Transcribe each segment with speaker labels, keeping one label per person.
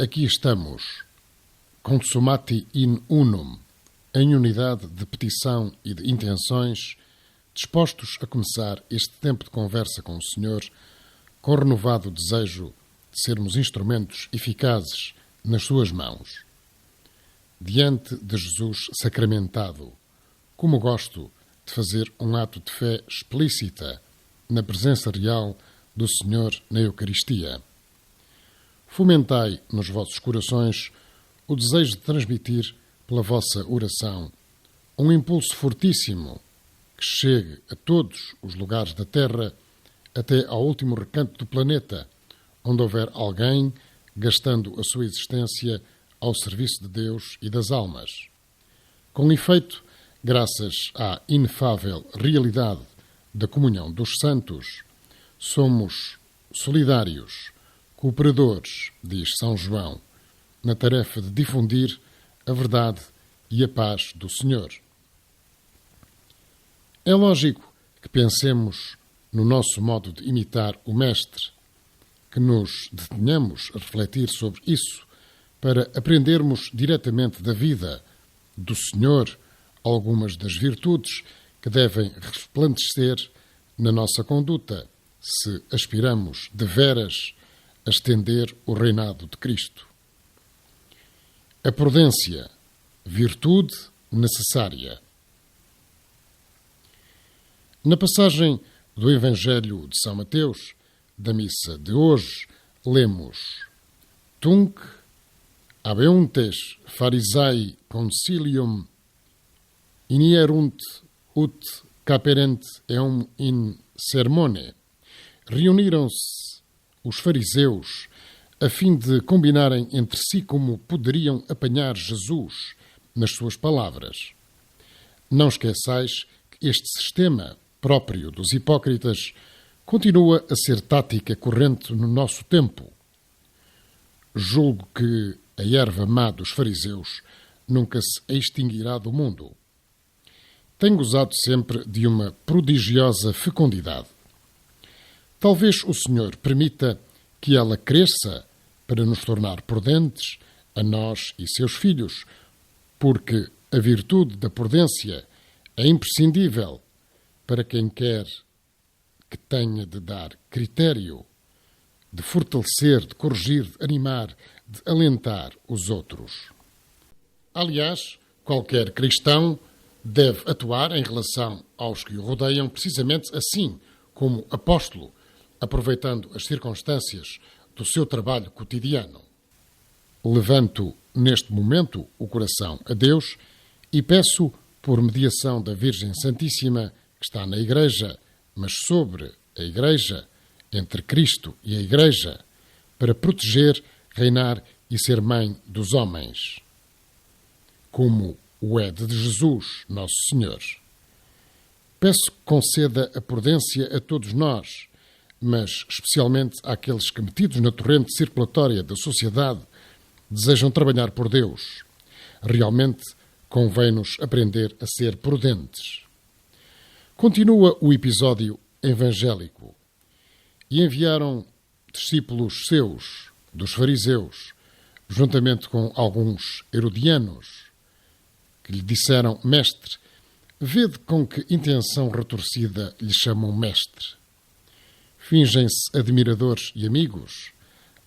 Speaker 1: aqui estamos, consumati in unum, em unidade de petição e de intenções, dispostos a começar este tempo de conversa com o Senhor, com renovado desejo de sermos instrumentos eficazes nas suas mãos. Diante de Jesus sacramentado, como gosto de fazer um ato de fé explícita na presença real do Senhor na Eucaristia. Fomentai nos vossos corações o desejo de transmitir pela vossa oração um impulso fortíssimo que chegue a todos os lugares da Terra, até ao último recanto do planeta, onde houver alguém gastando a sua existência ao serviço de Deus e das almas. Com efeito, graças à inefável realidade da comunhão dos santos, somos solidários, cooperadores, diz São João, na tarefa de difundir a verdade e a paz do Senhor. É lógico que pensemos no nosso modo de imitar o Mestre, que nos detenhamos a refletir sobre isso, para aprendermos diretamente da vida do Senhor algumas das virtudes que devem resplandecer na nossa conduta, se aspiramos de veras a estender o reinado de Cristo. A prudência, virtude necessária. Na passagem do Evangelho de São Mateus, da missa de hoje, lemos: Tunc habeuntes farisai concilium inierunt ut caperent eum in sermone. Reuniram-se os fariseus a fim de combinarem entre si como poderiam apanhar Jesus nas suas palavras. Não esqueçais que este sistema, próprio dos hipócritas, continua a ser tática corrente no nosso tempo. Julgo que a erva má dos fariseus nunca se extinguirá do mundo. Tem gozado sempre de uma prodigiosa fecundidade. Talvez o Senhor permita que ela cresça para nos tornar prudentes, a nós e seus filhos, porque a virtude da prudência é imprescindível para quem quer que tenha de dar critério, de fortalecer, de corrigir, de animar, de alentar os outros. Aliás, qualquer cristão deve atuar em relação aos que o rodeiam precisamente assim, como apóstolo, aproveitando as circunstâncias do seu trabalho cotidiano. Levanto, neste momento, o coração a Deus e peço, por mediação da Virgem Santíssima, que está na Igreja, mas sobre a Igreja, entre Cristo e a Igreja, para proteger, reinar e ser mãe dos homens, como o é de Jesus, nosso Senhor. Peço que conceda a prudência a todos nós, mas especialmente àqueles que, metidos na torrente circulatória da sociedade, desejam trabalhar por Deus. Realmente convém-nos aprender a ser prudentes. Continua o episódio evangélico. E enviaram discípulos seus, dos fariseus, juntamente com alguns herodianos, que lhe disseram: Mestre, vede com que intenção retorcida lhe chamam Mestre. Fingem-se admiradores e amigos,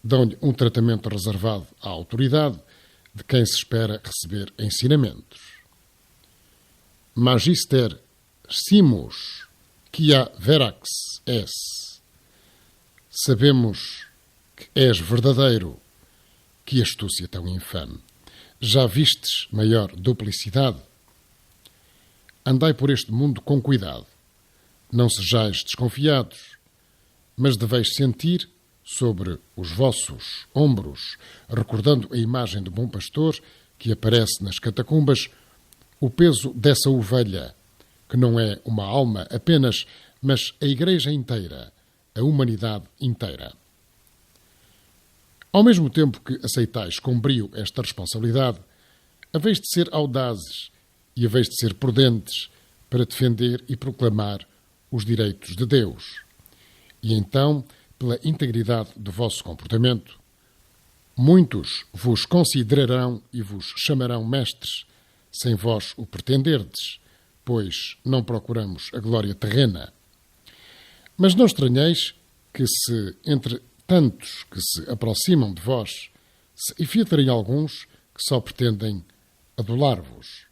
Speaker 1: dão-lhe um tratamento reservado à autoridade de quem se espera receber ensinamentos. Magister simus, quia verax es. Sabemos que és verdadeiro. Que astúcia tão infame! Já vistes maior duplicidade? Andai por este mundo com cuidado. Não sejais desconfiados, mas deveis sentir sobre os vossos ombros, recordando a imagem do bom pastor que aparece nas catacumbas, o peso dessa ovelha, que não é uma alma apenas, mas a Igreja inteira, a humanidade inteira. Ao mesmo tempo que aceitais com brio esta responsabilidade, haveis de ser audazes e haveis de ser prudentes para defender e proclamar os direitos de Deus. E então, pela integridade do vosso comportamento, Muitos vos considerarão e vos chamarão mestres, sem vós o pretenderdes, pois não procuramos a glória terrena. Mas não estranheis que se entre tantos que se aproximam de vós, se infiltrem alguns que só pretendem adular-vos.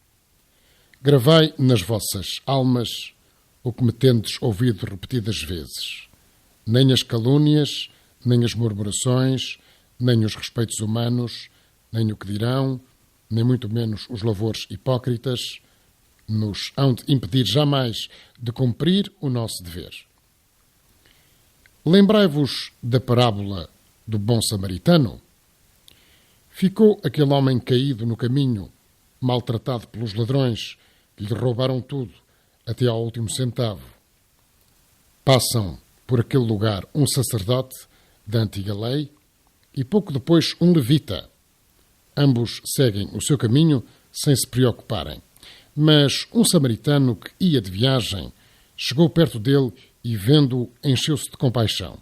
Speaker 1: Gravai nas vossas almas o que me tendes ouvido repetidas vezes. Nem as calúnias, nem as murmurações, nem os respeitos humanos, nem o que dirão, nem muito menos os louvores hipócritas, nos hão de impedir jamais de cumprir o nosso dever. Lembrai-vos da parábola do bom samaritano? Ficou aquele homem caído no caminho, maltratado pelos ladrões, que lhe roubaram tudo, até ao último centavo. Passam por aquele lugar um sacerdote da antiga lei e pouco depois um levita. Ambos seguem o seu caminho sem se preocuparem. Mas um samaritano que ia de viagem chegou perto dele e, vendo-o, encheu-se de compaixão.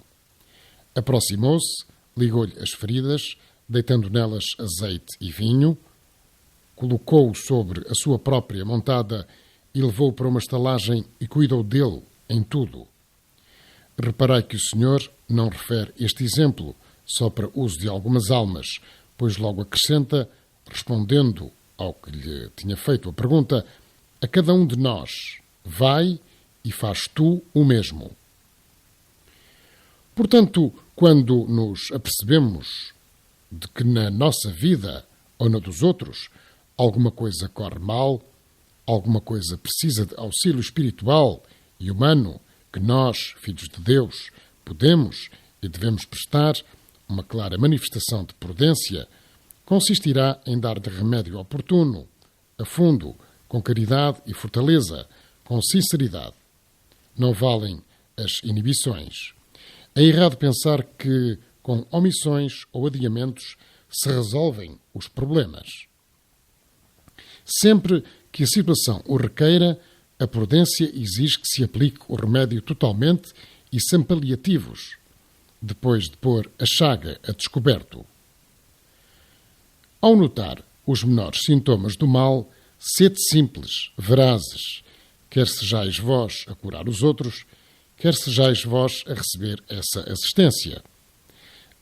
Speaker 1: Aproximou-se, ligou-lhe as feridas, deitando nelas azeite e vinho, colocou-o sobre a sua própria montada e levou-o para uma estalagem e cuidou dele em tudo. Reparai que o Senhor não refere este exemplo só para uso de algumas almas, pois logo acrescenta, respondendo ao que lhe tinha feito a pergunta, a cada um de nós, vai e faz tu o mesmo. Portanto, quando nos apercebemos de que na nossa vida ou na dos outros alguma coisa corre mal, alguma coisa precisa de auxílio espiritual e humano que nós, filhos de Deus, podemos e devemos prestar, uma clara manifestação de prudência consistirá em dar de remédio oportuno, a fundo, com caridade e fortaleza, com sinceridade. Não valem as inibições. É errado pensar que, com omissões ou adiamentos, se resolvem os problemas. Sempre que a situação o requeira, a prudência exige que se aplique o remédio totalmente e sem paliativos, depois de pôr a chaga a descoberto. Ao notar os menores sintomas do mal, sede simples, verazes, quer sejais vós a curar os outros, quer sejais vós a receber essa assistência.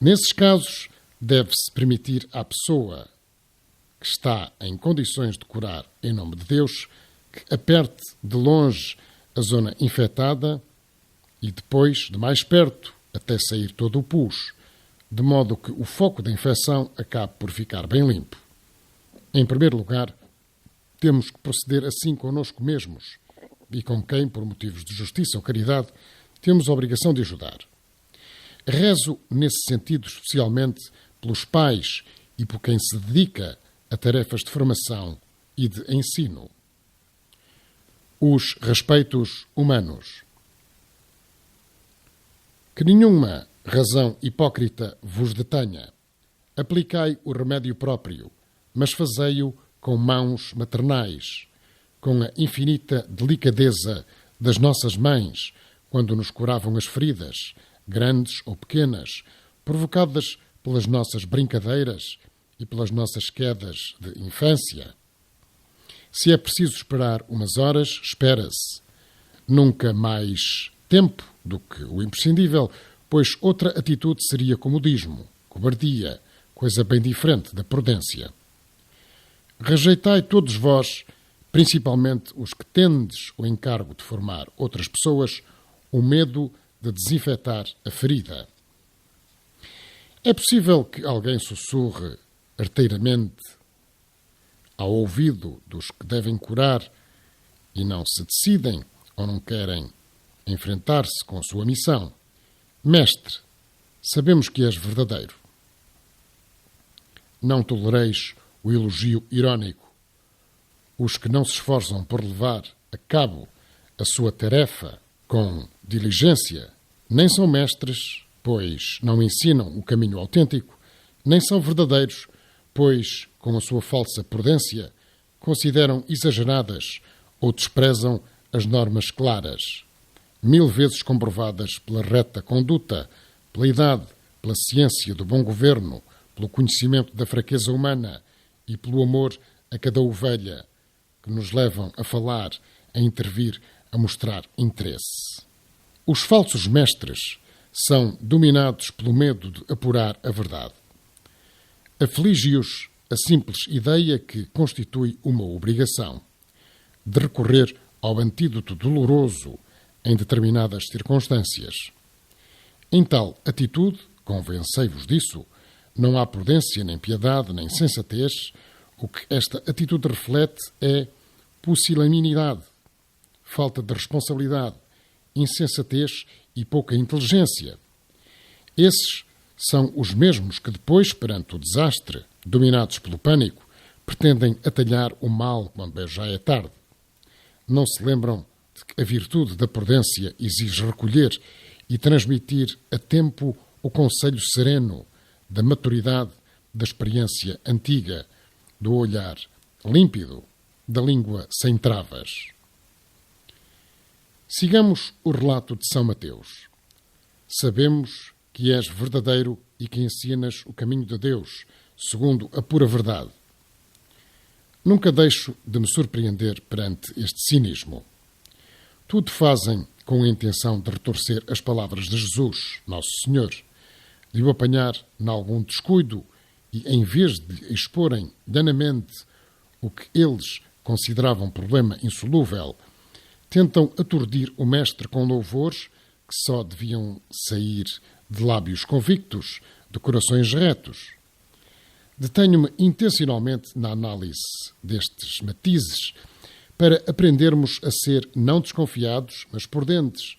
Speaker 1: Nesses casos, deve-se permitir à pessoa que está em condições de curar em nome de Deus que aperte de longe a zona infectada e depois, de mais perto, até sair todo o pus, de modo que o foco da infecção acabe por ficar bem limpo. Em primeiro lugar, temos que proceder assim connosco mesmos e com quem, por motivos de justiça ou caridade, temos a obrigação de ajudar. Rezo nesse sentido especialmente pelos pais e por quem se dedica a tarefas de formação e de ensino. Os respeitos humanos. Que nenhuma razão hipócrita vos detenha. Aplicai o remédio próprio, mas fazei-o com mãos maternais, com a infinita delicadeza das nossas mães, quando nos curavam as feridas, grandes ou pequenas, provocadas pelas nossas brincadeiras e pelas nossas quedas de infância. Se é preciso esperar umas horas, espera-se. Nunca mais tempo do que o imprescindível, pois outra atitude seria comodismo, cobardia, coisa bem diferente da prudência. Rejeitai todos vós, principalmente os que tendes o encargo de formar outras pessoas, o medo de desinfetar a ferida. É possível que alguém sussurre arteiramente ao ouvido dos que devem curar e não se decidem ou não querem enfrentar-se com a sua missão. Mestre, sabemos que és verdadeiro. Não tolereis o elogio irónico. Os que não se esforçam por levar a cabo a sua tarefa com diligência nem são mestres, pois não ensinam o caminho autêntico, nem são verdadeiros, pois, com a sua falsa prudência, consideram exageradas ou desprezam as normas claras, 1000 vezes comprovadas pela reta conduta, pela idade, pela ciência do bom governo, pelo conhecimento da fraqueza humana e pelo amor a cada ovelha, que nos levam a falar, a intervir, a mostrar interesse. Os falsos mestres são dominados pelo medo de apurar a verdade. Aflige-os a simples ideia que constitui uma obrigação de recorrer ao antídoto doloroso em determinadas circunstâncias. Em tal atitude, convencei-vos disso, não há prudência, nem piedade, nem sensatez. O que esta atitude reflete é pusilanimidade, falta de responsabilidade, insensatez e pouca inteligência. Esses são os mesmos que depois, perante o desastre, dominados pelo pânico, pretendem atalhar o mal quando já é tarde. Não se lembram de que a virtude da prudência exige recolher e transmitir a tempo o conselho sereno da maturidade, da experiência antiga, do olhar límpido, da língua sem travas. Sigamos o relato de São Mateus. Sabemos que és verdadeiro e que ensinas o caminho de Deus, segundo a pura verdade. Nunca deixo de me surpreender perante este cinismo. Tudo fazem com a intenção de retorcer as palavras de Jesus, Nosso Senhor, de o apanhar em algum descuido e, em vez de lhe exporem danamente o que eles consideravam problema insolúvel, tentam aturdir o Mestre com louvores que só deviam sair de lábios convictos, de corações retos. Detenho-me intencionalmente na análise destes matizes para aprendermos a ser não desconfiados, mas prudentes,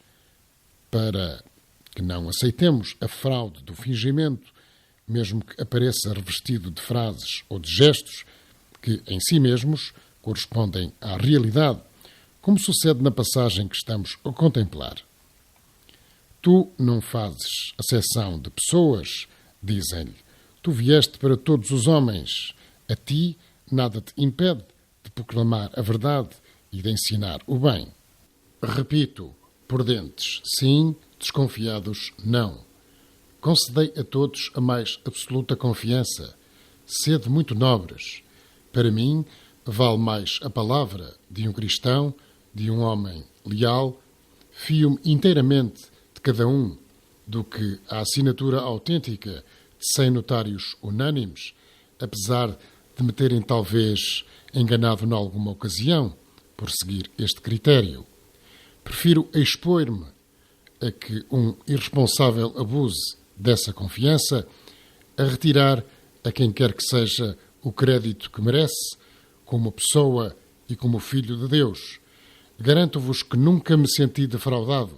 Speaker 1: para que não aceitemos a fraude do fingimento, mesmo que apareça revestido de frases ou de gestos que, em si mesmos, correspondem à realidade, como sucede na passagem que estamos a contemplar. Tu não fazes acepção de pessoas, dizem-lhe. Tu vieste para todos os homens. A ti nada te impede de proclamar a verdade e de ensinar o bem. Repito, prudentes, sim, desconfiados, não. Concedei a todos a mais absoluta confiança. Sede muito nobres. Para mim, vale mais a palavra de um cristão, de um homem leal. Fio-me inteiramente de cada um, do que a assinatura autêntica de 100 notários unânimes, apesar de me terem talvez enganado em alguma ocasião por seguir este critério. Prefiro expor-me a que um irresponsável abuse dessa confiança, a retirar a quem quer que seja o crédito que merece, como pessoa e como filho de Deus. Garanto-vos que nunca me senti defraudado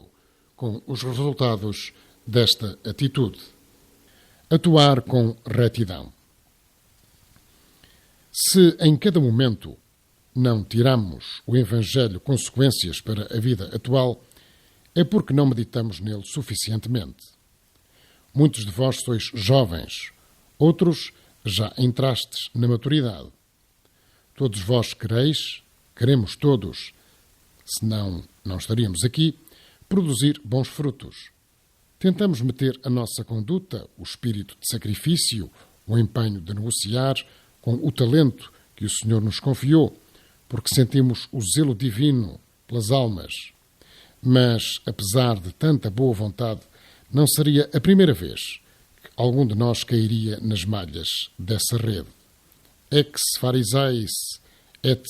Speaker 1: com os resultados desta atitude. Atuar com retidão. Se em cada momento não tiramos o Evangelho consequências para a vida atual, é porque não meditamos nele suficientemente. Muitos de vós sois jovens, outros já entrastes na maturidade. Todos vós queremos todos, senão não estaríamos aqui, produzir bons frutos. Tentamos meter a nossa conduta, o espírito de sacrifício, o empenho de negociar, com o talento que o Senhor nos confiou, porque sentimos o zelo divino pelas almas. Mas, apesar de tanta boa vontade, não seria a primeira vez que algum de nós cairia nas malhas dessa rede. Ex farisais et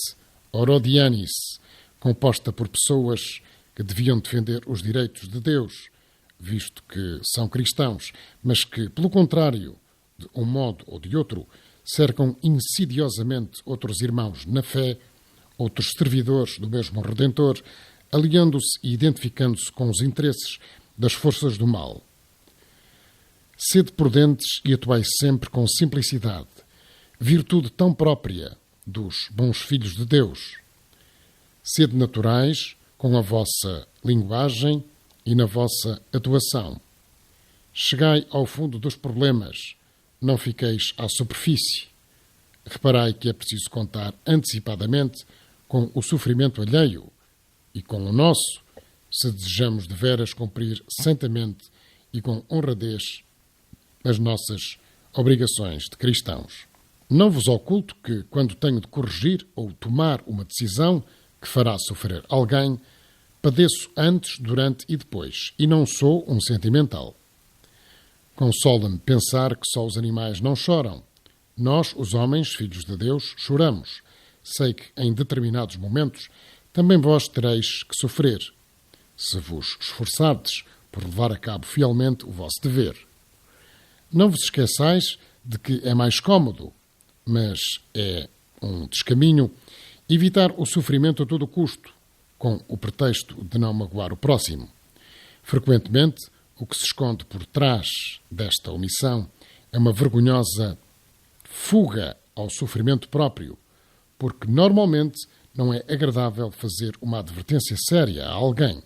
Speaker 1: Herodianis, composta por pessoas que deviam defender os direitos de Deus, visto que são cristãos, mas que, pelo contrário, de um modo ou de outro, cercam insidiosamente outros irmãos na fé, outros servidores do mesmo Redentor, aliando-se e identificando-se com os interesses das forças do mal. Sede prudentes e atuai sempre com simplicidade, virtude tão própria dos bons filhos de Deus. Sede naturais com a vossa linguagem e na vossa atuação. Chegai ao fundo dos problemas, não fiqueis à superfície. Reparai que é preciso contar antecipadamente com o sofrimento alheio e com o nosso, se desejamos de veras cumprir santamente e com honradez as nossas obrigações de cristãos. Não vos oculto que, quando tenho de corrigir ou tomar uma decisão que fará sofrer alguém, padeço antes, durante e depois, e não sou um sentimental. Consola-me pensar que só os animais não choram. Nós, os homens, filhos de Deus, choramos. Sei que, em determinados momentos, também vós tereis que sofrer, se vos esforçardes por levar a cabo fielmente o vosso dever. Não vos esqueçais de que é mais cômodo, mas é um descaminho, evitar o sofrimento a todo custo, com o pretexto de não magoar o próximo. Frequentemente, o que se esconde por trás desta omissão é uma vergonhosa fuga ao sofrimento próprio, porque normalmente não é agradável fazer uma advertência séria a alguém.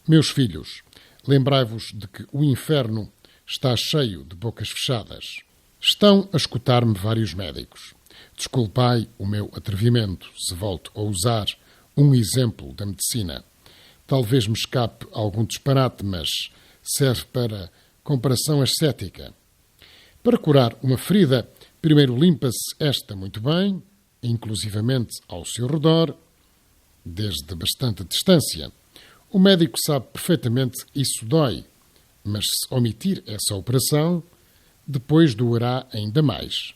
Speaker 1: Meus filhos, lembrai-vos de que o inferno está cheio de bocas fechadas. Estão a escutar-me vários médicos. Desculpai o meu atrevimento, se volto a usar um exemplo da medicina. Talvez me escape algum disparate, mas serve para comparação ascética. Para curar uma ferida, primeiro limpa-se esta muito bem, inclusivamente ao seu redor, desde bastante distância. O médico sabe perfeitamente que isso dói, mas se omitir essa operação, depois doerá ainda mais.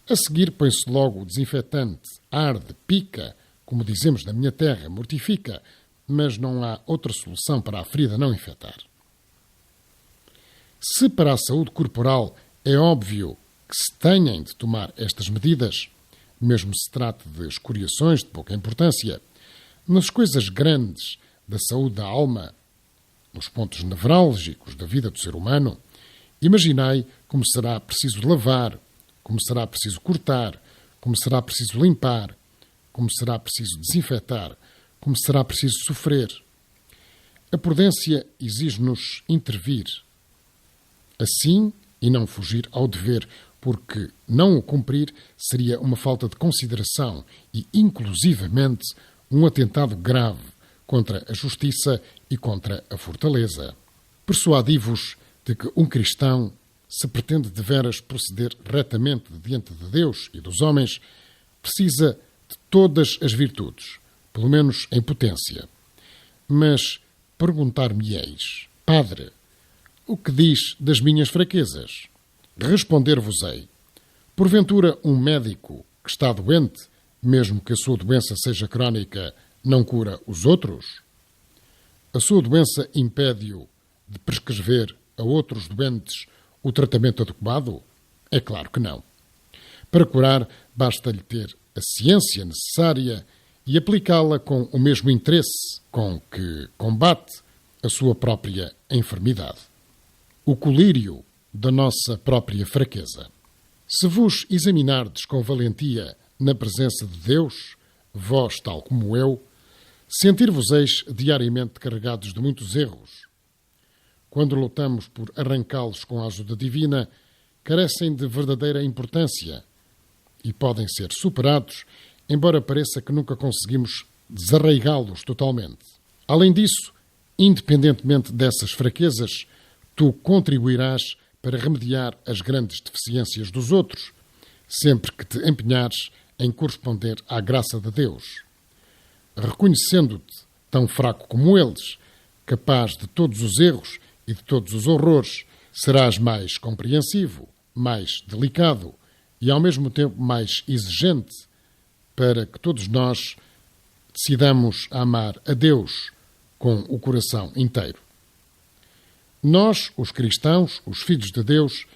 Speaker 1: A seguir põe-se logo o desinfetante, arde, pica, como dizemos na minha terra, mortifica, mas não há outra solução para a ferida não infectar. Se para a saúde corporal é óbvio que se tenham de tomar estas medidas, mesmo se trate de escoriações de pouca importância, nas coisas grandes da saúde da alma, nos pontos nevrálgicos da vida do ser humano, imaginai como será preciso lavar, como será preciso cortar, como será preciso limpar, como será preciso desinfetar, como será preciso sofrer. A prudência exige-nos intervir. Assim, e não fugir ao dever, porque não o cumprir seria uma falta de consideração e, inclusivamente, um atentado grave contra a justiça e contra a fortaleza. Persuadi-vos de que um cristão, se pretende de veras proceder retamente diante de Deus e dos homens, precisa de todas as virtudes, pelo menos em potência. Mas perguntar-me-eis, Padre, o que diz das minhas fraquezas? Responder-vos-ei, porventura um médico que está doente, mesmo que a sua doença seja crónica, não cura os outros? A sua doença impede-o de prescrever a outros doentes o tratamento adequado? É claro que não. Para curar, basta-lhe ter a ciência necessária e aplicá-la com o mesmo interesse com que combate a sua própria enfermidade. O colírio da nossa própria fraqueza. Se vos examinardes com valentia na presença de Deus, vós, tal como eu, sentir-vos-eis diariamente carregados de muitos erros. Quando lutamos por arrancá-los com a ajuda divina, carecem de verdadeira importância e podem ser superados, embora pareça que nunca conseguimos desarraigá-los totalmente. Além disso, independentemente dessas fraquezas, tu contribuirás para remediar as grandes deficiências dos outros, sempre que te empenhares em corresponder à graça de Deus. Reconhecendo-te tão fraco como eles, capaz de todos os erros e de todos os horrores, serás mais compreensivo, mais delicado e, ao mesmo tempo, mais exigente, para que todos nós decidamos amar a Deus com o coração inteiro. Nós, os cristãos, os filhos de Deus,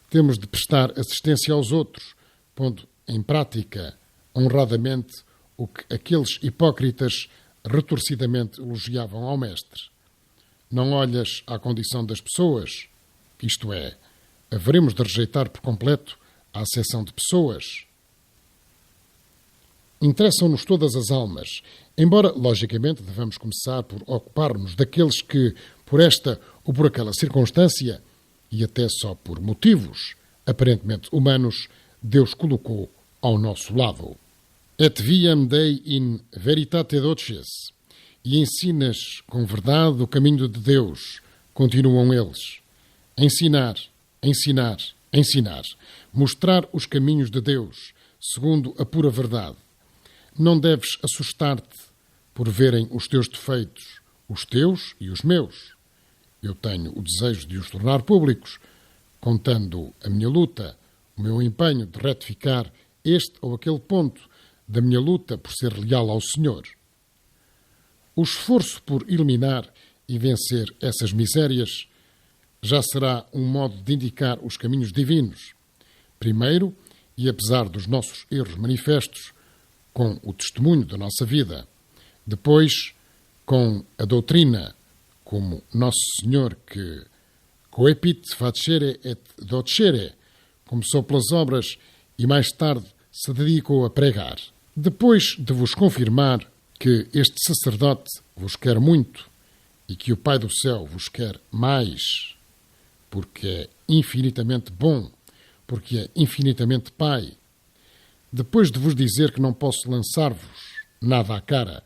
Speaker 1: temos de prestar assistência aos outros, pondo em prática, honradamente, o que aqueles hipócritas retorcidamente elogiavam ao Mestre. Não olhas à condição das pessoas, isto é, haveremos de rejeitar por completo a acessão de pessoas. Interessam-nos todas as almas, embora, logicamente, devamos começar por ocupar-nos daqueles que, por esta ou por aquela circunstância, e até só por motivos aparentemente humanos, Deus colocou ao nosso lado. Et viam Dei in veritate doces, e ensinas com verdade o caminho de Deus, continuam eles. Ensinar, ensinar, ensinar, mostrar os caminhos de Deus, segundo a pura verdade. Não deves assustar-te por verem os teus defeitos, os teus e os meus. Eu tenho o desejo de os tornar públicos, contando a minha luta, o meu empenho de retificar este ou aquele ponto da minha luta por ser leal ao Senhor. O esforço por eliminar e vencer essas misérias já será um modo de indicar os caminhos divinos. Primeiro, e apesar dos nossos erros manifestos, com o testemunho da nossa vida. Depois, com a doutrina, como Nosso Senhor que coepit facere et docere, começou pelas obras e mais tarde se dedicou a pregar. Depois de vos confirmar que este sacerdote vos quer muito e que o Pai do céu vos quer mais, porque é infinitamente bom, porque é infinitamente Pai. Depois de vos dizer que não posso lançar-vos nada à cara,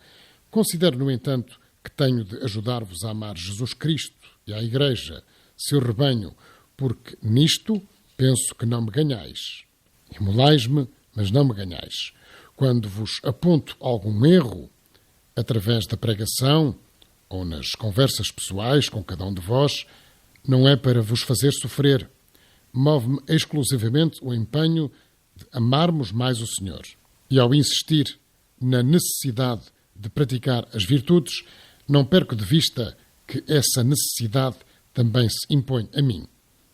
Speaker 1: considero, no entanto, que tenho de ajudar-vos a amar Jesus Cristo e a Igreja, seu rebanho, porque nisto penso que não me ganhais. Emulais-me, mas não me ganhais. Quando vos aponto algum erro, através da pregação ou nas conversas pessoais com cada um de vós, não é para vos fazer sofrer. Move-me exclusivamente o empenho de amarmos mais o Senhor. E ao insistir na necessidade de praticar as virtudes, não perco de vista que essa necessidade também se impõe a mim.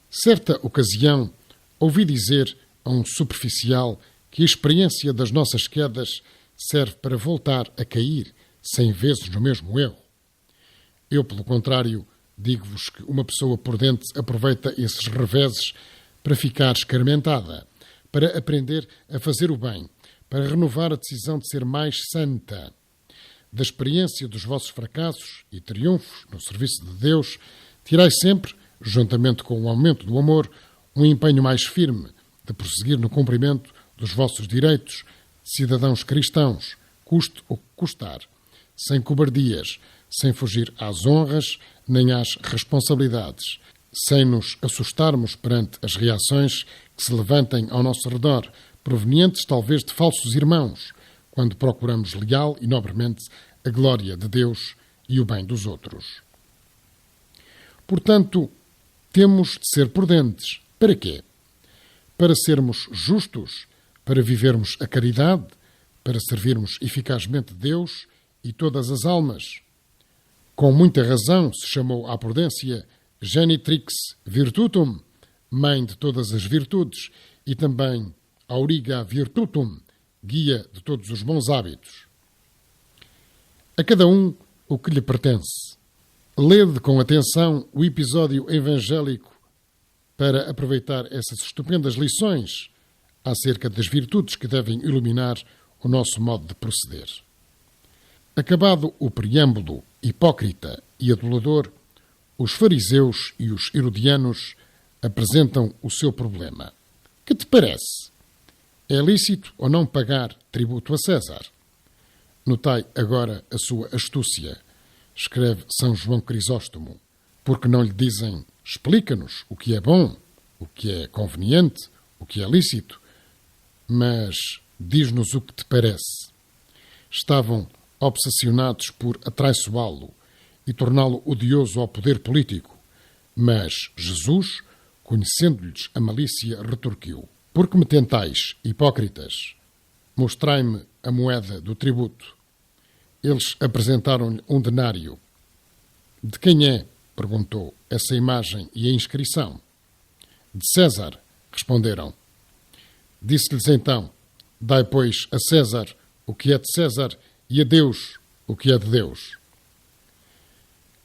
Speaker 1: Certa ocasião, ouvi dizer a um superficial que a experiência das nossas quedas serve para voltar a cair 100 vezes no mesmo erro. Eu, pelo contrário, digo-vos que uma pessoa prudente aproveita esses reveses para ficar escarmentada, para aprender a fazer o bem, para renovar a decisão de ser mais santa. Da experiência dos vossos fracassos e triunfos no serviço de Deus, tirai sempre, juntamente com o aumento do amor, um empenho mais firme de prosseguir no cumprimento dos vossos direitos de cidadãos cristãos, custe o que custar, sem cobardias, sem fugir às honras nem às responsabilidades, sem nos assustarmos perante as reações que se levantem ao nosso redor, provenientes talvez de falsos irmãos, quando procuramos leal e nobremente a glória de Deus e o bem dos outros. Portanto, temos de ser prudentes. Para quê? Para sermos justos, para vivermos a caridade, para servirmos eficazmente Deus e todas as almas. Com muita razão se chamou à prudência Genitrix Virtutum, mãe de todas as virtudes, e também Auriga Virtutum, guia de todos os bons hábitos. A cada um o que lhe pertence. Lede com atenção o episódio evangélico para aproveitar essas estupendas lições acerca das virtudes que devem iluminar o nosso modo de proceder. Acabado o preâmbulo hipócrita e adulador, os fariseus e os herodianos apresentam o seu problema. Que te parece? É lícito ou não pagar tributo a César? Notai agora a sua astúcia, escreve São João Crisóstomo, porque não lhe dizem: explica-nos o que é bom, o que é conveniente, o que é lícito, mas diz-nos o que te parece. Estavam obsessionados por atraiçoá-lo e torná-lo odioso ao poder político, mas Jesus, conhecendo-lhes a malícia, retorquiu: por que me tentais, hipócritas? Mostrai-me a moeda do tributo. Eles apresentaram-lhe um denário. De quem é? Perguntou, essa imagem e a inscrição. De César, responderam. Disse-lhes então: dai, pois, a César o que é de César e a Deus o que é de Deus.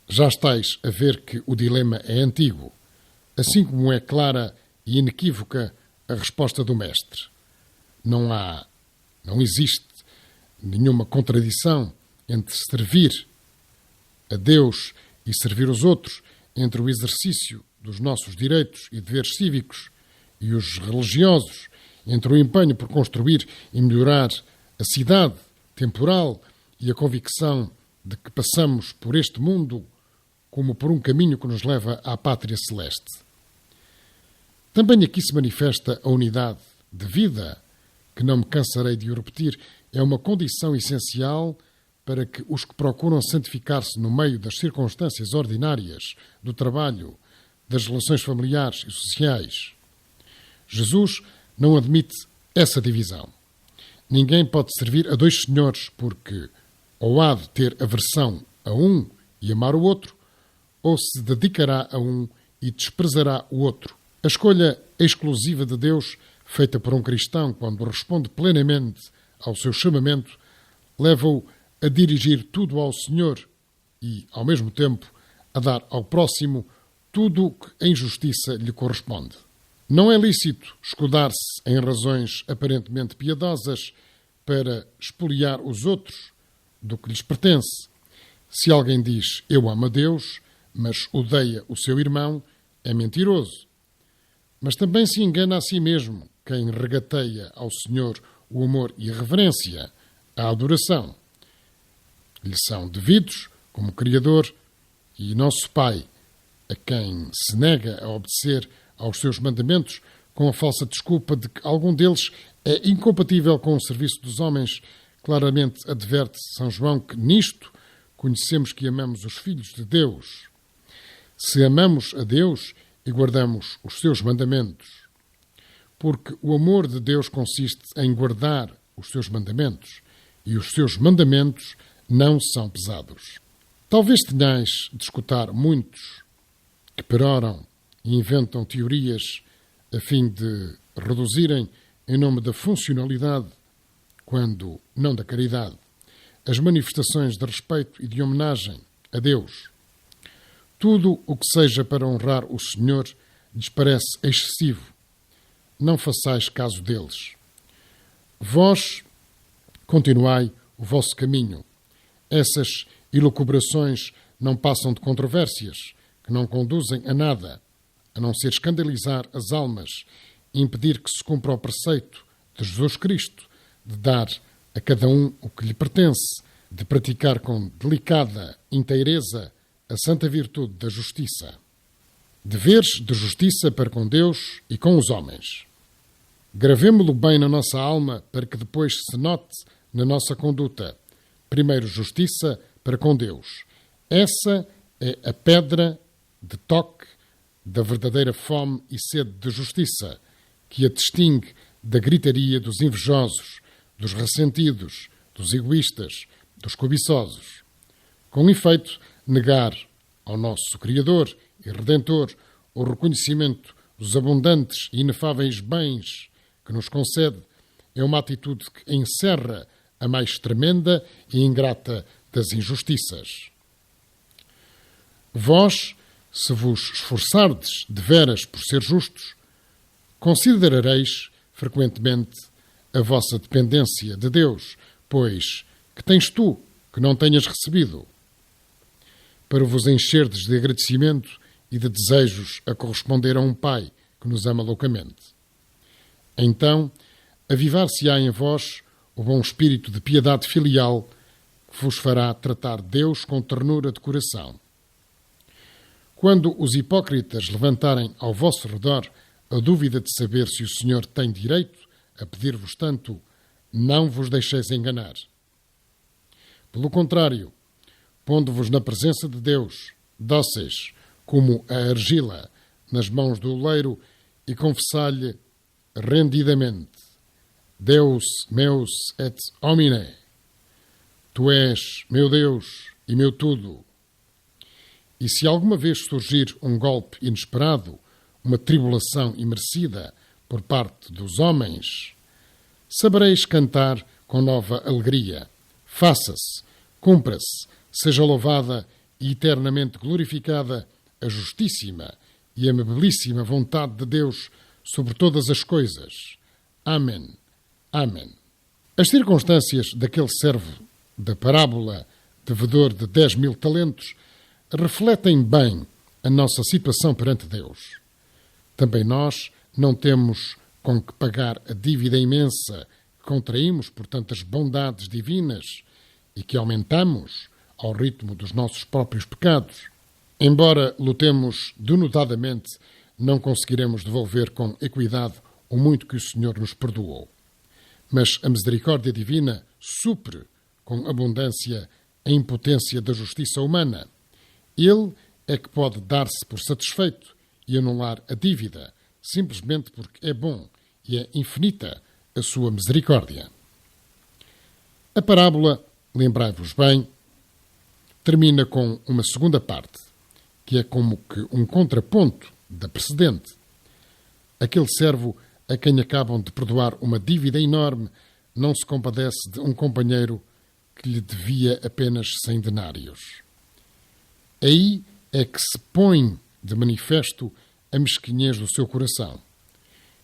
Speaker 1: Já estáis a ver que o dilema é antigo, assim como é clara e inequívoca a resposta do Mestre. Não existe nenhuma contradição entre servir a Deus e servir os outros, entre o exercício dos nossos direitos e deveres cívicos e os religiosos, entre o empenho por construir e melhorar a cidade temporal e a convicção de que passamos por este mundo como por um caminho que nos leva à pátria celeste. Também aqui se manifesta a unidade de vida, que não me cansarei de o repetir, é uma condição essencial para que os que procuram santificar-se no meio das circunstâncias ordinárias, do trabalho, das relações familiares e sociais. Jesus não admite essa divisão. Ninguém pode servir a dois senhores porque ou há de ter aversão a um e amar o outro, ou se dedicará a um e desprezará o outro. A escolha exclusiva de Deus, feita por um cristão quando responde plenamente ao seu chamamento, leva-o a dirigir tudo ao Senhor e, ao mesmo tempo, a dar ao próximo tudo o que em justiça lhe corresponde. Não é lícito escudar-se em razões aparentemente piedosas para expoliar os outros do que lhes pertence. Se alguém diz eu amo a Deus, mas odeia o seu irmão, é mentiroso. Mas também se engana a si mesmo quem regateia ao Senhor o amor e a reverência, a adoração. Lhe são devidos como Criador e nosso Pai, a quem se nega a obedecer aos seus mandamentos com a falsa desculpa de que algum deles é incompatível com o serviço dos homens. Claramente adverte São João que nisto conhecemos que amamos os filhos de Deus. Se amamos a Deus e guardamos os seus mandamentos, porque o amor de Deus consiste em guardar os seus mandamentos, e os seus mandamentos não são pesados. Talvez tenhais de escutar muitos que peroram e inventam teorias a fim de reduzirem, em nome da funcionalidade, quando não da caridade, as manifestações de respeito e de homenagem a Deus. Tudo o que seja para honrar o Senhor lhes parece excessivo. Não façais caso deles. Vós continuai o vosso caminho. Essas elucubrações não passam de controvérsias, que não conduzem a nada, a não ser escandalizar as almas e impedir que se cumpra o preceito de Jesus Cristo, de dar a cada um o que lhe pertence, de praticar com delicada inteireza a santa virtude da justiça. Deveres de justiça para com Deus e com os homens. Gravemo-lo bem na nossa alma para que depois se note na nossa conduta. Primeiro, justiça para com Deus. Essa é a pedra de toque da verdadeira fome e sede de justiça, que a distingue da gritaria dos invejosos, dos ressentidos, dos egoístas, dos cobiçosos. Com efeito, negar ao nosso Criador e Redentor o reconhecimento dos abundantes e inefáveis bens que nos concede é uma atitude que encerra a mais tremenda e ingrata das injustiças. Vós, se vos esforçardes de veras por ser justos, considerareis frequentemente a vossa dependência de Deus, pois que tens tu que não tenhas recebido? Para vos encherdes de agradecimento e de desejos a corresponder a um Pai que nos ama loucamente. Então, avivar-se-á em vós o bom espírito de piedade filial que vos fará tratar Deus com ternura de coração. Quando os hipócritas levantarem ao vosso redor a dúvida de saber se o Senhor tem direito a pedir-vos tanto, não vos deixeis enganar. Pelo contrário, pondo-vos na presença de Deus, dóceis como a argila nas mãos do oleiro, e confessai-lhe rendidamente: Deus meus et homine, tu és meu Deus e meu tudo. E se alguma vez surgir um golpe inesperado, uma tribulação imerecida por parte dos homens, sabereis cantar com nova alegria. Faça-se, cumpra-se, seja louvada e eternamente glorificada a justíssima e amabilíssima vontade de Deus sobre todas as coisas. Amém. Amém. As circunstâncias daquele servo da parábola devedor de 10.000 talentos refletem bem a nossa situação perante Deus. Também nós não temos com que pagar a dívida imensa que contraímos por tantas bondades divinas e que aumentamos ao ritmo dos nossos próprios pecados. Embora lutemos denodadamente não conseguiremos devolver com equidade o muito que o Senhor nos perdoou. Mas a misericórdia divina supre com abundância a impotência da justiça humana. Ele é que pode dar-se por satisfeito e anular a dívida, simplesmente porque é bom e é infinita a sua misericórdia. A parábola, lembrai-vos bem, termina com uma segunda parte, que é como que um contraponto da precedente. Aquele servo a quem acabam de perdoar uma dívida enorme não se compadece de um companheiro que lhe devia apenas 100 denários. Aí é que se põe de manifesto a mesquinhez do seu coração.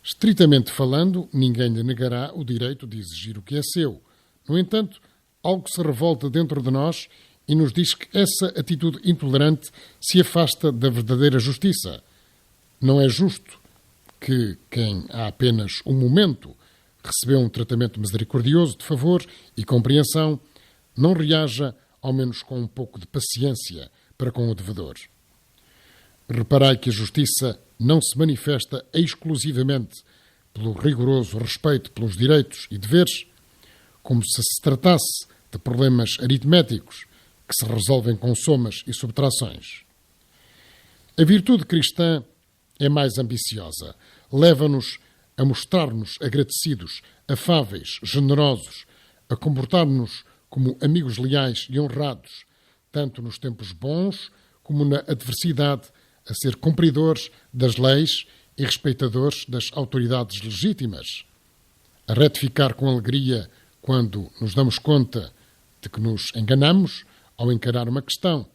Speaker 1: Estritamente falando, ninguém lhe negará o direito de exigir o que é seu. No entanto, algo se revolta dentro de nós e nos diz que essa atitude intolerante se afasta da verdadeira justiça. Não é justo que quem há apenas um momento recebeu um tratamento misericordioso de favor e compreensão não reaja, ao menos com um pouco de paciência, para com o devedor. Reparai que a justiça não se manifesta exclusivamente pelo rigoroso respeito pelos direitos e deveres, como se tratasse de problemas aritméticos que se resolvem com somas e subtrações. A virtude cristã é mais ambiciosa. Leva-nos a mostrar-nos agradecidos, afáveis, generosos, a comportar-nos como amigos leais e honrados, tanto nos tempos bons como na adversidade, a ser cumpridores das leis e respeitadores das autoridades legítimas, a retificar com alegria quando nos damos conta de que nos enganamos ao encarar uma questão.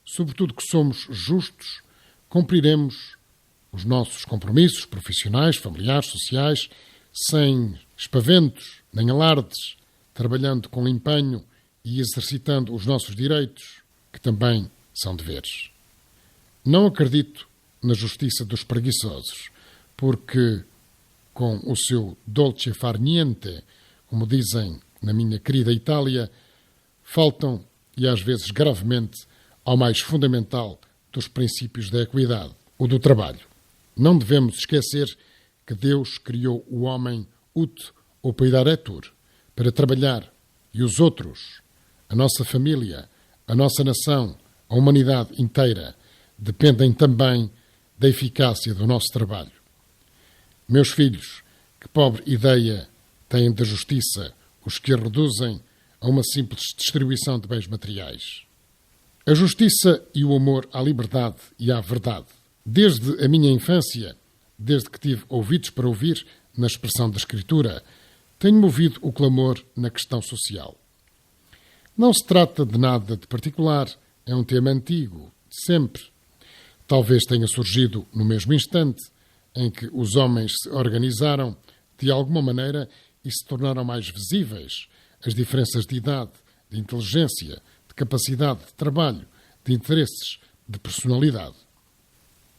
Speaker 1: Sobretudo que somos justos, cumpriremos os nossos compromissos profissionais, familiares, sociais, sem espaventos nem alardes, trabalhando com empenho e exercitando os nossos direitos, que também são deveres. Não acredito na justiça dos preguiçosos, porque com o seu dolce far niente, como dizem na minha querida Itália, faltam, e às vezes gravemente, ao mais fundamental dos princípios da equidade, o do trabalho. Não devemos esquecer que Deus criou o homem ut operetur para trabalhar, e os outros, a nossa família, a nossa nação, a humanidade inteira, dependem também da eficácia do nosso trabalho. Meus filhos, que pobre ideia têm da justiça os que a reduzem a uma simples distribuição de bens materiais. A justiça e o amor à liberdade e à verdade. Desde a minha infância, desde que tive ouvidos para ouvir na expressão da Escritura, tenho ouvido o clamor na questão social. Não se trata de nada de particular, é um tema antigo, de sempre. Talvez tenha surgido no mesmo instante em que os homens se organizaram de alguma maneira e se tornaram mais visíveis as diferenças de idade, de inteligência, de capacidade de trabalho, de interesses, de personalidade.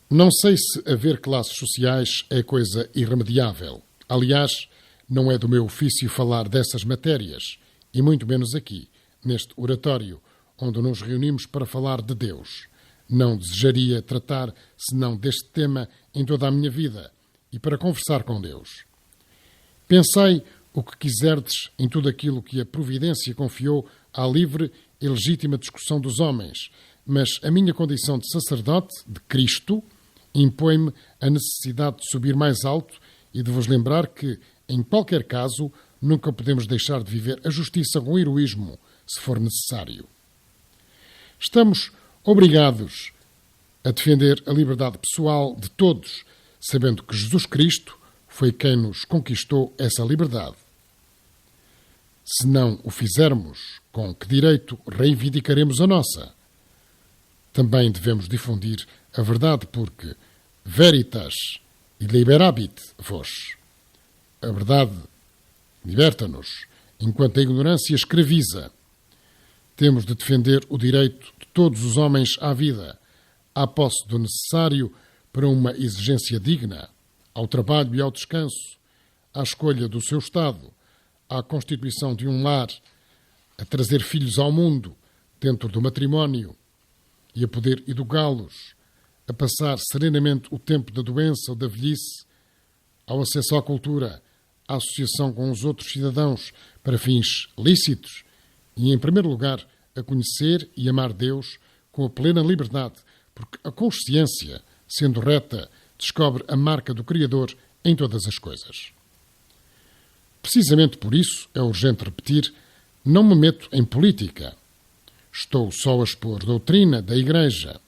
Speaker 1: Não sei se haver classes sociais é coisa irremediável. Aliás, não é do meu ofício falar dessas matérias, e muito menos aqui, neste oratório, onde nos reunimos para falar de Deus. Não desejaria tratar senão deste tema em toda a minha vida e para conversar com Deus. Pensai o que quiserdes em tudo aquilo que a providência confiou à livre e legítima discussão dos homens, mas a minha condição de sacerdote, de Cristo, impõe-me a necessidade de subir mais alto e de vos lembrar que, em qualquer caso, nunca podemos deixar de viver a justiça com heroísmo, se for necessário. Estamos obrigados a defender a liberdade pessoal de todos, sabendo que Jesus Cristo foi quem nos conquistou essa liberdade. Se não o fizermos, com que direito reivindicaremos a nossa? Também devemos difundir a verdade, porque veritas liberabit vos. A verdade liberta-nos, enquanto a ignorância escraviza. Temos de defender o direito de todos os homens à vida, à posse do necessário para uma exigência digna, ao trabalho e ao descanso, à escolha do seu estado, à constituição de um lar, a trazer filhos ao mundo dentro do matrimónio e a poder educá-los, a passar serenamente o tempo da doença ou da velhice, ao acesso à cultura, à associação com os outros cidadãos para fins lícitos e, em primeiro lugar, a conhecer e amar Deus com a plena liberdade, porque a consciência, sendo reta, descobre a marca do Criador em todas as coisas. Precisamente por isso é urgente repetir: não me meto em política. Estou só a expor doutrina da Igreja.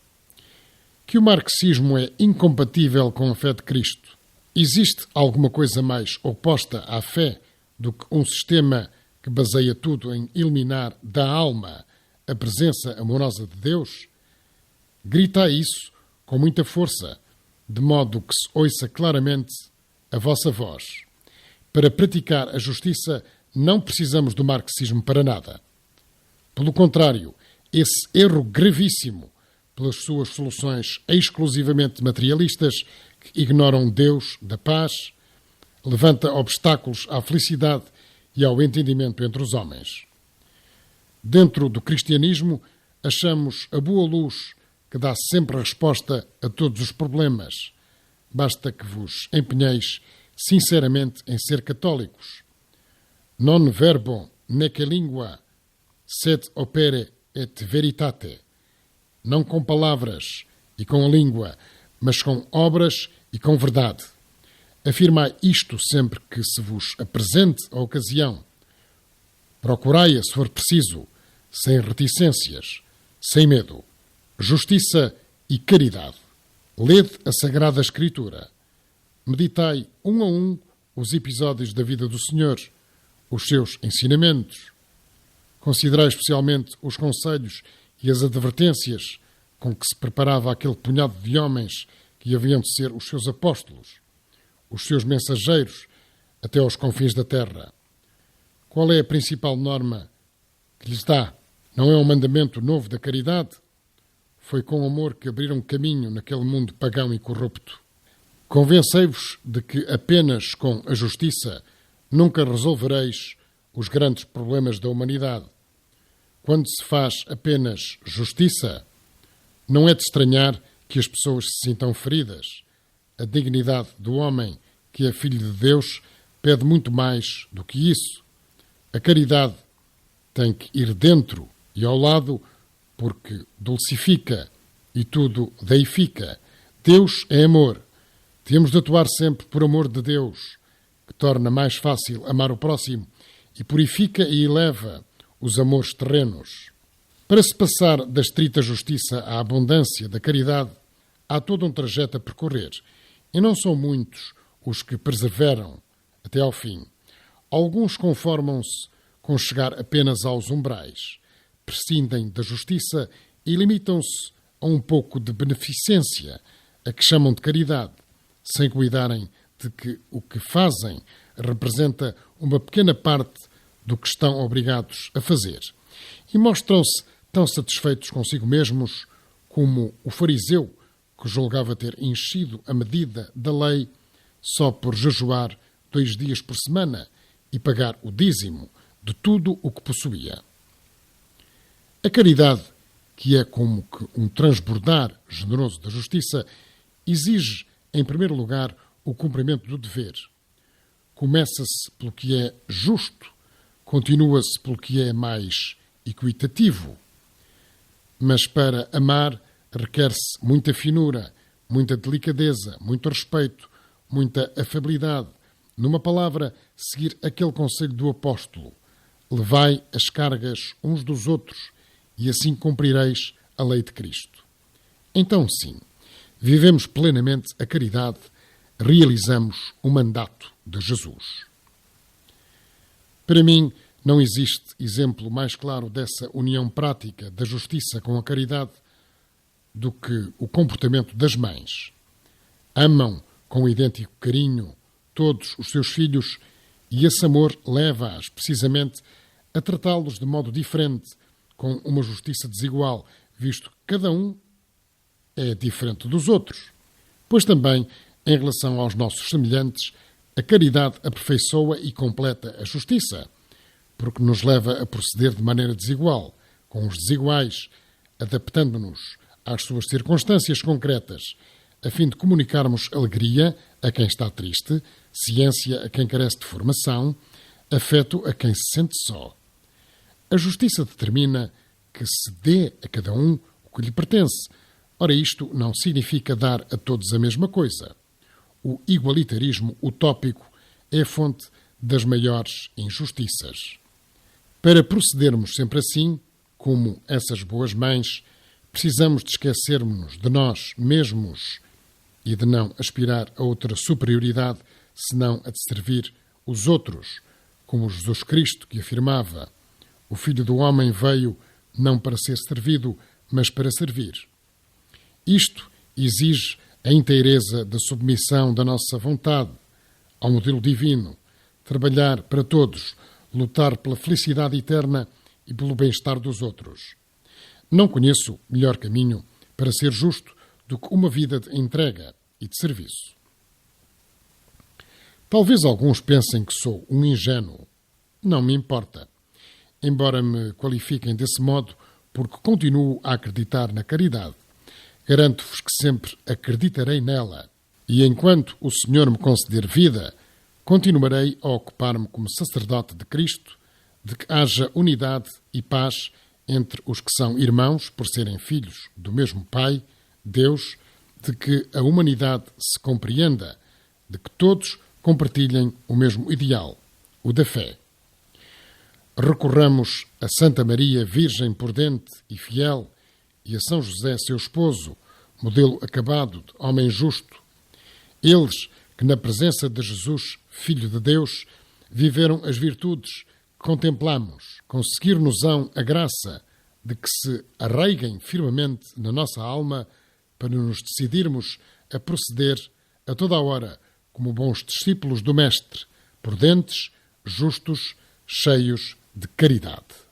Speaker 1: Que o marxismo é incompatível com a fé de Cristo. Existe alguma coisa mais oposta à fé do que um sistema que baseia tudo em eliminar da alma a presença amorosa de Deus? Grita isso com muita força, de modo que se ouça claramente a vossa voz. Para praticar a justiça não precisamos do marxismo para nada. Pelo contrário, esse erro gravíssimo, pelas suas soluções exclusivamente materialistas, que ignoram Deus da paz, levanta obstáculos à felicidade e ao entendimento entre os homens. Dentro do cristianismo, achamos a boa luz que dá sempre a resposta a todos os problemas. Basta que vos empenheis sinceramente em ser católicos. Non verbo nec lingua, sed opere et veritate. Não com palavras e com a língua, mas com obras e com verdade. Afirmai isto sempre que se vos apresente a ocasião. Procurai-a, se for preciso, sem reticências, sem medo. Justiça e caridade. Lede a Sagrada Escritura. Meditai um a um os episódios da vida do Senhor, os seus ensinamentos. Considerai especialmente os conselhos e as advertências com que se preparava aquele punhado de homens que haviam de ser os seus apóstolos, os seus mensageiros até aos confins da terra. Qual é a principal norma que lhes dá? Não é um mandamento novo da caridade? Foi com amor que abriram caminho naquele mundo pagão e corrupto. Convencei-vos de que apenas com a justiça nunca resolvereis os grandes problemas da humanidade. Quando se faz apenas justiça, não é de estranhar que as pessoas se sintam feridas. A dignidade do homem, que é filho de Deus, pede muito mais do que isso. A caridade tem que ir dentro e ao lado, porque dulcifica e tudo deifica. Deus é amor. Temos de atuar sempre por amor de Deus, que torna mais fácil amar o próximo e purifica e eleva os amores terrenos. Para se passar da estrita justiça à abundância da caridade, há todo um trajeto a percorrer, e não são muitos os que perseveram até ao fim. Alguns conformam-se com chegar apenas aos umbrais, prescindem da justiça e limitam-se a um pouco de beneficência, a que chamam de caridade, sem cuidarem de que o que fazem representa uma pequena parte do que estão obrigados a fazer. E mostram-se tão satisfeitos consigo mesmos como o fariseu, que julgava ter enchido a medida da lei só por jejuar 2 dias por semana e pagar o dízimo de tudo o que possuía. A caridade, que é como que um transbordar generoso da justiça, exige, em primeiro lugar, o cumprimento do dever. Começa-se pelo que é justo, continua-se pelo que é mais equitativo. Mas para amar requer-se muita finura, muita delicadeza, muito respeito, muita afabilidade. Numa palavra, seguir aquele conselho do apóstolo: levai as cargas uns dos outros, e assim cumprireis a lei de Cristo. Então, sim, vivemos plenamente a caridade, realizamos o mandato de Jesus. Para mim, não existe exemplo mais claro dessa união prática da justiça com a caridade do que o comportamento das mães. Amam com idêntico carinho todos os seus filhos e esse amor leva-as, precisamente, a tratá-los de modo diferente, com uma justiça desigual, visto que cada um é diferente dos outros. Pois também, em relação aos nossos semelhantes, a caridade aperfeiçoa e completa a justiça, porque nos leva a proceder de maneira desigual, com os desiguais, adaptando-nos às suas circunstâncias concretas, a fim de comunicarmos alegria a quem está triste, ciência a quem carece de formação, afeto a quem se sente só. A justiça determina que se dê a cada um o que lhe pertence. Ora, isto não significa dar a todos a mesma coisa. O igualitarismo utópico é a fonte das maiores injustiças. Para procedermos sempre assim, como essas boas mães, precisamos de esquecermos-nos de nós mesmos e de não aspirar a outra superioridade, senão a de servir os outros, como Jesus Cristo, que afirmava: o Filho do Homem veio não para ser servido, mas para servir. Isto exige a inteireza da submissão da nossa vontade ao modelo divino, trabalhar para todos, lutar pela felicidade eterna e pelo bem-estar dos outros. Não conheço melhor caminho para ser justo do que uma vida de entrega e de serviço. Talvez alguns pensem que sou um ingênuo. Não me importa. Embora me qualifiquem desse modo, porque continuo a acreditar na caridade. Garanto-vos que sempre acreditarei nela. E enquanto o Senhor me conceder vida, continuarei a ocupar-me como sacerdote de Cristo, de que haja unidade e paz entre os que são irmãos, por serem filhos do mesmo Pai, Deus, de que a humanidade se compreenda, de que todos compartilhem o mesmo ideal, o da fé. Recorramos a Santa Maria, Virgem prudente e fiel, e a São José, seu esposo, modelo acabado de homem justo. Eles que, na presença de Jesus, Filho de Deus, viveram as virtudes que contemplamos, conseguir-nos-ão a graça de que se arraiguem firmemente na nossa alma para nos decidirmos a proceder a toda a hora como bons discípulos do Mestre, prudentes, justos, cheios de caridade.